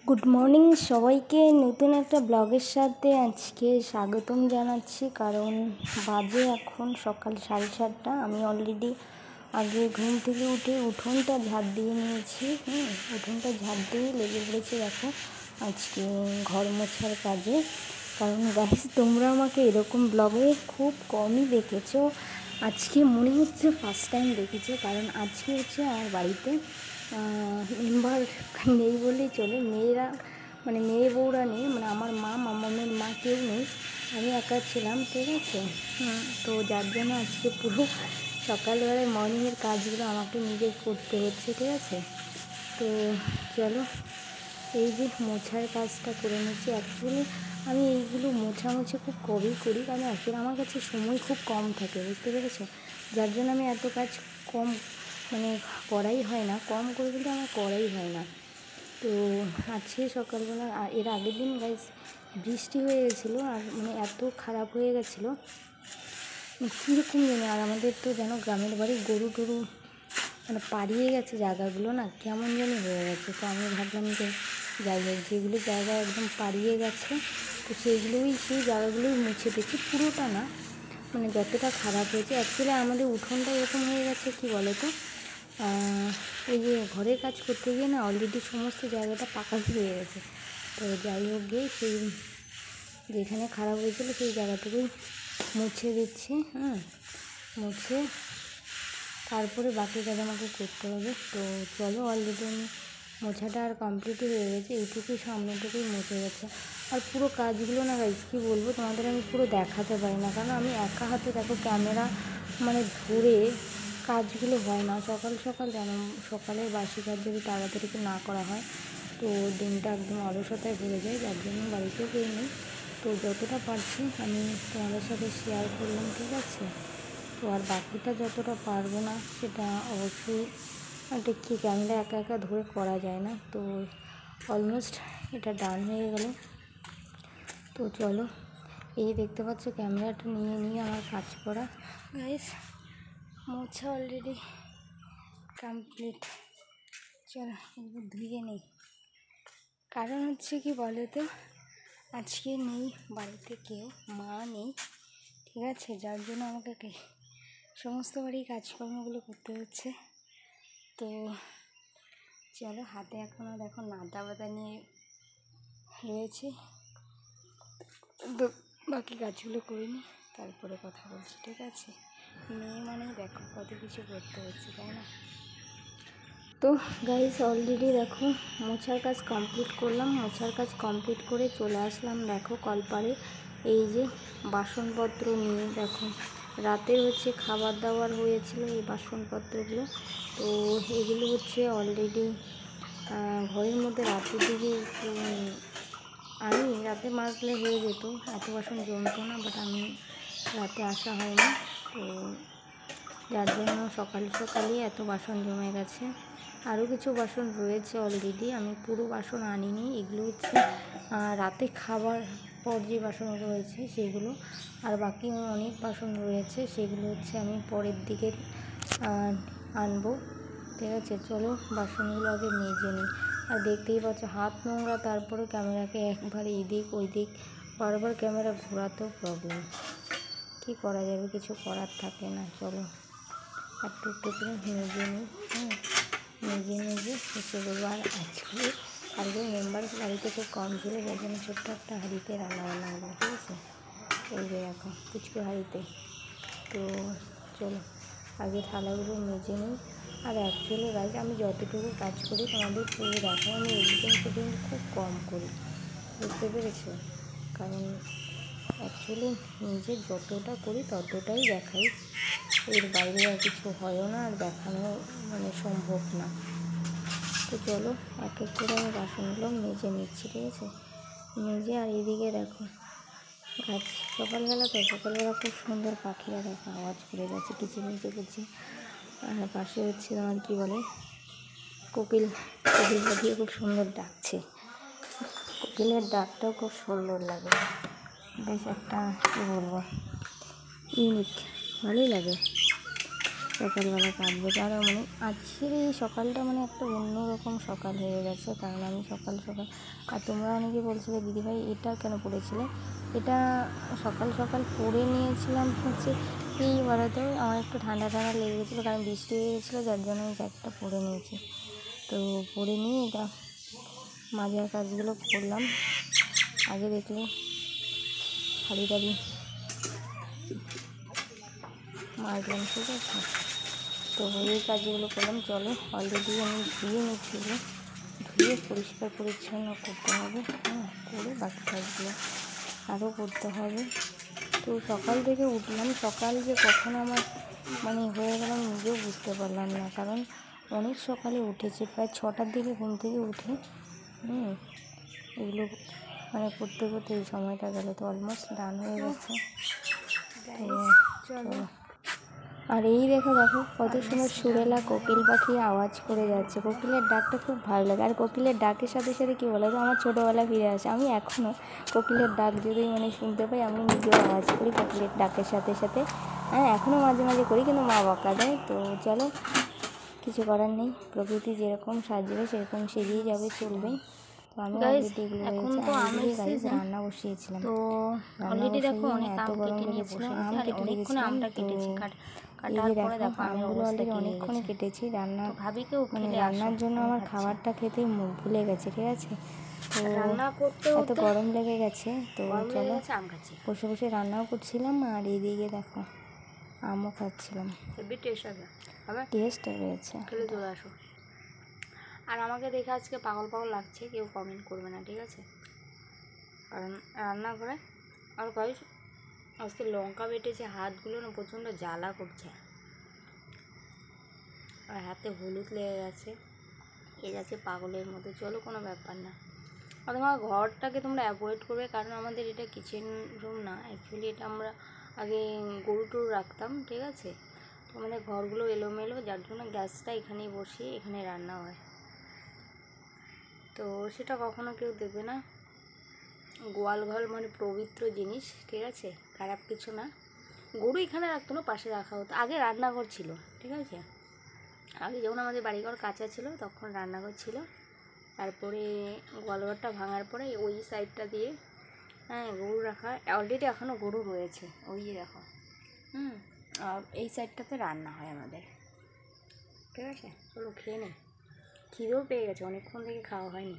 Good morning সবাইকে, নতুন একটা ব্লগের সাথে আজকে স্বাগতম জানাচ্ছি। কারণ বাজে এখন সকাল 7:30। আমি অলরেডি আগে ঘুম থেকে উঠে উঠোনটা ঝাড় দিয়ে নিয়েছি। উঠোনটা ঝাড় দিয়ে লেগে পড়েছি দেখো আজকে ঘর মোছার কাজে। কারণ গাইস, তোমরা আমাকে এরকম ব্লগে খুব কমই দেখেছো, আজকে মনে হচ্ছে ফার্স্ট টাইম দেখেছো। কারণ আজকে হচ্ছে আমার বাড়িতে মেম্বার নেই বললেই চলে। মেয়েরা মেয়ে বউরা নেই, আমার মা, মামামের মা কেউ নেই, আমি একা ছিলাম, ঠিক আছে। তো যার জন্য আজকে পুরো সকালবেলায় মর্নিংয়ের কাজগুলো আমাকে নিজে করতে হচ্ছে, ঠিক আছে। তো চলো, এই যে মোছার কাজটা করে নিচ্ছি। অ্যাকচুয়ালি আমি এইগুলো মোছামুছি খুব কমই করি, কারণ অ্যাকচুয়ালি আমার কাছে সময় খুব কম থাকে, বুঝতে পেরেছো। যার জন্য আমি এত কাজ কম করাই হয় না, কম করে কিন্তু আমার করাই হয় না। তো আজকে সকালবেলা এর আগের দিন গাইস বৃষ্টি হয়ে গেছিলো, আর এত খারাপ হয়ে গেছিলো কীরকম জানি। আর আমাদের তো যেন গ্রামের বাড়ি, গরু টরু পাড়িয়ে গেছে জায়গাগুলো, না কেমন জানি হয়ে গেছে। তো আমি ভাবলাম যে যাই হোক, যেগুলো জায়গা একদম পাড়িয়ে গেছে তো সেই জায়গাগুলোই মুছে দিচ্ছি, পুরোটা না, যতটা খারাপ হয়েছে। অ্যাকচুয়ালি আমাদের উঠোনটা এরকম হয়ে গেছে, কি বলো তো, এই যে ঘরের কাজ করতে গিয়ে না অলরেডি সমস্ত জায়গাটা পাকা হয়ে গেছে। তো যাই হোক গিয়ে সেই যেখানে খারাপ হয়েছিল সেই জায়গাটুকুই মুছে দিচ্ছি। মুছে তারপরে বাকি কাজ আমাকে করতে হবে। তো চলো, অলরেডি আমি মোছাটা আর কমপ্লিটই হয়ে গেছে, এইটুকুই সামনেটুকুই মুছে গেছে। আর পুরো কাজগুলো না গাইস কী বলবো তোমাদের, আমি পুরো দেখাতে পারি না, কারণ আমি একা হাতে দেখো ক্যামেরা ধরে কাজগুলো হয় না। সকাল সকাল যেন সকালের বাসি কাজ যদি তাড়াতাড়ি না করা হয় তো দিনটা একদম অলসতায় ভরে যায়, যার জন্য বাড়িতেও কেউ নেই। তো যতটা পারছি আমি তোমাদের সাথে শেয়ার করলাম, ঠিক আছে। তো আর বাকিটা যতটা পারবো না সেটা অবশ্যই কি ক্যামেরা একা একা ধরে করা যায় না। তো অলমোস্ট এটা ডান হয়ে গেল। তো চলো, এই দেখতে পাচ্ছ ক্যামেরাটা নিয়ে আমার কাজ করা গাইস, মোছা অলরেডি কমপ্লিট। চলো এবার ধুয়ে নেই। কারণ হচ্ছে কি বলো তো, আজকে নেই বাড়িতে কেউ, মা নেই, ঠিক আছে, যার জন্য আমাকে সমস্ত বাড়ির কাজকর্মগুলো করতে হচ্ছে। তো চলো, হাতে এখনও দেখো নাদা বাদা নিয়ে রয়েছে, তো বাকি কাজগুলো করে নিই, তারপরে কথা বলছি, ঠিক আছে। মেয়ে দেখো কত কিছু করতে হচ্ছে, তাই না। তো গাইস, অলরেডি দেখো মোছার কাজ কমপ্লিট করলাম। মোছার কাজ কমপ্লিট করে চলে আসলাম দেখো কলপাড়ে। এই যে বাসনপত্র নিয়ে দেখো, রাতের হচ্ছে খাবার দাবার হয়েছিল এই বাসনপত্রগুলো। তো এগুলো হচ্ছে অলরেডি ঘরের মধ্যে রাতের দিকে আমি রাতে মাজলে হয়ে যেত, এত বাসন জমতো না, বাট আমি রাতে আসা হয়নি, তো যার জন্য সকালই এত বাসন জমে গেছে। আরও কিছু বাসন রয়েছে অলরেডি, আমি পুরো বাসন আনিনি। এগুলো হচ্ছে রাতে খাবার পর যে বাসনগুলো রয়েছে সেগুলো, আর বাকি অনেক বাসন রয়েছে, সেগুলো হচ্ছে আমি পরের দিকে আনবো, ঠিক আছে। চলো বাসনগুলো আগে মেজে নিই। আর দেখতেই পাচ্ছ হাত নোংরা, তারপরে ক্যামেরাকে একবার এদিক ওই দিক বারবার ক্যামেরা ঘোরাতেও প্রবলেম, কী করা যাবে, কিছু করার থাকে না। চলো একটু করে মেজে নিই। মেজে শেষে দেবো। আর আজকে মেম্বার বাড়িতে খুব কম ছিল, যার জন্য ছোট্ট একটা হাঁড়িতে রান্না হলো, ঠিক আছে। এই যে দেখো কুচকো হাঁড়িতে। তো চলো আগে থালাগুলো মেজে নিই। আর অ্যাকচুয়ালি গাইজ, আমি যতটুকু কাজ করি তোমাদের পুরো দেখো, আমি এডিটিং খুব কম করি, বুঝতে পেরেছো। কারণ অ্যাকচুয়ালি নিজে যতটা করি ততটাই দেখাই, এর বাইরে আর কিছু হয়ও না, আর দেখানো সম্ভব না। তো চলো এক এক করে আমি বাসনগুলো মেজে নিচ্ছি, ঠিক আছে। মেজে আর এইদিকে দেখো গাছ, সকালবেলা খুব সুন্দর পাখিরা দেখো আওয়াজ করে যাচ্ছে, কিচিরমিচি করছে। আর পাশে হচ্ছে তোমার কী বলে, কোকিল পাখিও খুব সুন্দর ডাকছে। কোকিলের ডাকটাও খুব সুন্দর লাগে, বেশ একটা কী বলবো, ইউনিক, ভালোই লাগে। সকালবেলা কাটবো। আর মানে আজকের এই সকালটা মানে একটা অন্যরকম সকাল হয়ে গেছে, কারণ আমি সকাল সকাল, আর তোমরা অনেকে বলছিলে দিদিভাই এটা কেন পড়েছিলে, এটা সকাল সকাল পরে নিয়েছিলাম হচ্ছে এই বলতো আমার একটু ঠান্ডা ঠান্ডা লেগে গেছিলো, কারণ বৃষ্টি হয়ে গেছিলো, যার জন্য আমি জ্যাকেটটা পরে নিয়েছি। তো পরে নিয়ে এটা মাজার কাজগুলো করলাম। আগে দেখলে হাঁড়ি টাড়ি মাজলাম, ঠিক আছে। তো এই কাজগুলো করলাম। চলো, অলরেডি আমি ধুয়ে নিচ্ছিলো, ধুয়ে পরিষ্কার পরিচ্ছন্ন করতে হবে। করে বাকি কাজগুলো আরও করতে হবে। তো সকাল থেকে উঠলাম, সকাল যে কখন আমার মানে হয়ে গেলাম নিজেও বুঝতে পারলাম না, কারণ অনেক সকালে উঠেছি, প্রায় 6টার দিকে ঘুম থেকে উঠে এগুলো মানে করতে করতে এই সময়টা গেল। তো অলমোস্ট ডান হয়ে গেছে। তো চলো, আর এই দেখো কত সুন্দর সুরেলা কোকিল পাখি আওয়াজ করে যাচ্ছে। কোকিলের ডাকটা খুব ভালো লাগে। আর কোকিলের ডাকের সাথে সাথে কী বলো তো, আমার ছোটোবেলা ফিরে আসে। আমি এখনও কোকিলের ডাক যদি মানে শুনতে পাই, আমি নিজেও আওয়াজ করি কোকিলের ডাকের সাথে সাথে। এখনও মাঝে মাঝে করি, কিন্তু মা বকা দেয়। তো চলো, কিছু করার নেই, প্রকৃতি যেরকম সাজবে সেরকম সেজেই যাবে, চলবে। তো আমি অলরেডি এগুলো হয়েছে, রান্না বসিয়েছিলাম। তো অলরেডি দেখো অনেক এত গরম লেগেছিল, আম কেটে রেখেছিলাম। তো এই যে দেখো আমগুলো অলরেডি অনেকক্ষণই কেটেছি। মানে রান্নার জন্য আমার খাবারটা খেতে মুখ ভুলে গেছে, ঠিক আছে। তো এত গরম লেগে গেছে, তো চলো বসে বসে রান্নাও করছিলাম, আর এদিকে দেখো আমও খাচ্ছিলাম। টেস্ট রয়েছে, চলে আসো। আর আমাকে দেখে আজকে পাগল পাগল লাগছে, কেউ কমেন্ট করবে না, ঠিক আছে। কারণ রান্নাঘরে আর গাইস আজকে লঙ্কা বেটেছে, হাতগুলো না প্রচণ্ড জ্বালা করছে, আর হাতে হলুদ লেগে গেছে, এই যাচ্ছে পাগলের মতো। চলো, কোনো ব্যাপার না। আর তোমার ঘরটাকে তোমরা অ্যাভয়েড করবে, কারণ আমাদের এটা কিচেন রুম না, অ্যাকচুয়ালি এটা আমরা আগে গরু টরু রাখতাম, ঠিক আছে। তো আমাদের ঘরগুলো এলোমেলো, যার জন্য গ্যাসটা এখানেই বসিয়ে এখানে রান্না হয়। তো সেটা কখনো কেউ দেবে না। গোয়াল ঘর মানে পবিত্র জিনিস, ঠিক আছে, খারাপ কিছু না। গরু এখানে রাখতো না, পাশে রাখা হতো। আগে রান্নাঘর ছিল, ঠিক আছে। আগে যখন আমাদের বাড়িঘর কাঁচা ছিল তখন রান্নাঘর ছিল, তারপরে গোয়ালঘরটা ভাঙার পরে ওই সাইডটা দিয়ে গরু রাখা। অলরেডি এখনও গরু রয়েছে, ওই যে দেখো। আর এই সাইডটাতে রান্না হয় আমাদের, ঠিক আছে। চলো খেয়ে নে, খিদেও পেয়ে গেছে, অনেকক্ষণ থেকে খাওয়া হয়নি।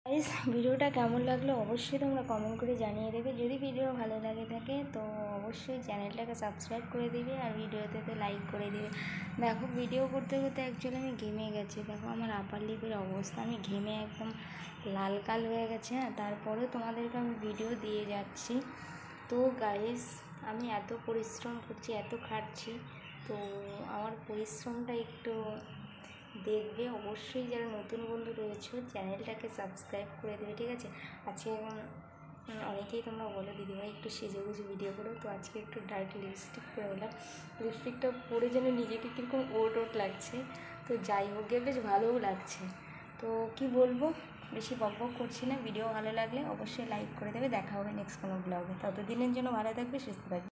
গাইস, ভিডিওটা কেমন লাগলো অবশ্যই তোমরা কমেন্ট করে জানিয়ে দেবে। যদি ভিডিও ভালো লাগে থাকে তো অবশ্যই চ্যানেলটাকে সাবস্ক্রাইব করে দিবে, আর ভিডিওতে লাইক করে দিবে। দেখো, ভিডিও করতে করতে অ্যাকচুয়ালি আমি ঘেমে গেছি। দেখো আমার আপার লিপের অবস্থা, আমি ঘেমে একদম লাল কাল হয়ে গেছে। তারপরেও তোমাদেরকে আমি ভিডিও দিয়ে যাচ্ছি। তো গাইস, আমি এত পরিশ্রম করছি, এত খাটছি, তো আমার পরিশ্রমটা একটু দেখবে অবশ্যই। যারা নতুন বন্ধু রয়েছে চ্যানেলটাকে সাবস্ক্রাইব করে দেবে, ঠিক আছে। আজকে অনেকেই তোমরা বলো দিদিভাই একটু সেজে গুজে ভিডিও করো, তো আজকে একটু ডার্ক লিপস্টিক করে দিলাম। লিপস্টিকটা পরে যেন নিজেকে কীরকম ওট লাগছে। তো যাই হোক, বেশ ভালোও লাগছে। তো কি বলবো, বেশি বকবক করছি না। ভিডিও ভালো লাগলে অবশ্যই লাইক করে দেবে। দেখা হবে নেক্সট কোনো ব্লগে। ততদিনের জন্য ভালো থাকবে, সুস্থ থাকবে।